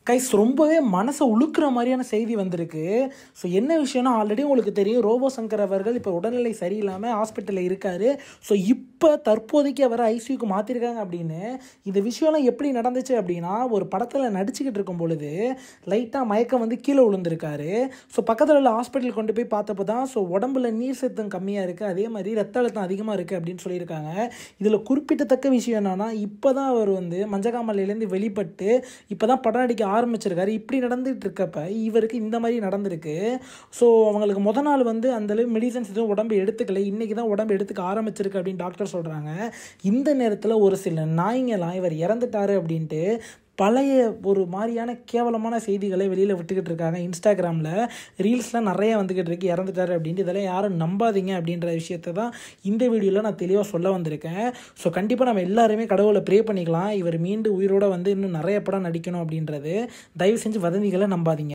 Guys ரொம்பவே மனசை உழுக்கிற மாதிரியான செய்தி வந்திருக்கு. ஸோ என்ன விஷயம்னா, ஆல்ரெடி உங்களுக்கு தெரியும் ரோபோ சங்கர் அவர்கள் இப்போ உடல்நிலை சரியில்லாமல் ஹாஸ்பிட்டலில் இருக்கார். ஸோ இப்போ தற்போதைக்கு அவரை ஐசியூக்கு மாற்றிருக்காங்க அப்படின்னு. இந்த விஷயம்லாம் எப்படி நடந்துச்சு அப்படின்னா, ஒரு படத்தில் நடிச்சுக்கிட்டு இருக்கும் பொழுது லைட்டாக மயக்கம் வந்து கீழே விழுந்திருக்காரு. ஸோ பக்கத்தில் உள்ள ஹாஸ்பிட்டல் கொண்டு போய் பார்த்தப்போ தான் உடம்புல நீர் சத்தம் கம்மியாக இருக்குது, அதே மாதிரி ரத்த அழுத்தம் அதிகமாக இருக்குது அப்படின்னு சொல்லியிருக்காங்க. இதில் குறிப்பிடத்தக்க விஷயம் என்னன்னா, இப்போ தான் அவர் வந்து மஞ்சகாமலையிலேருந்து வெளிப்பட்டு இப்போ தான் படம் நடிக்க ஆரம்பிச்சிருக்காரு. இப்படி நடந்துட்டு இருக்கப்ப இவருக்கு இந்த மாதிரி நடந்திருக்கு. ஸோ அவங்களுக்கு நாள் வந்து அந்தளவு மெடிசன்ஸ் எதுவும் உடம்பு எடுத்துக்கல, இன்றைக்கி தான் உடம்பு எடுத்துக்க ஆரம்பிச்சிருக்கு அப்படின்னு டாக்டர் சொல்கிறாங்க. இந்த நேரத்தில் ஒரு சில நாய்ங்களாம் இவர் இறந்துட்டாரு அப்படின்ட்டு பழைய ஒரு மாதிரியான கேவலமான செய்திகளை வெளியில் விட்டுக்கிட்டு இருக்காங்க. இன்ஸ்டாகிராமில் ரீல்ஸ்லாம் நிறைய வந்துக்கிட்டு இருக்கு, இறந்துட்டாரு அப்படின்ட்டு. இதெல்லாம் யாரும் நம்பாதீங்க அப்படின்ற விஷயத்தை தான் இந்த வீடியோவில் நான் தெளிவாக சொல்ல வந்திருக்கேன். ஸோ கண்டிப்பாக நம்ம எல்லாருமே கடவுளை ப்ரே பண்ணிக்கலாம், இவர் மீண்டு உயிரோடு வந்து இன்னும் நிறைய படம் நடிக்கணும் அப்படின்றது. தயவு செஞ்சு வதந்திகளை நம்பாதீங்க.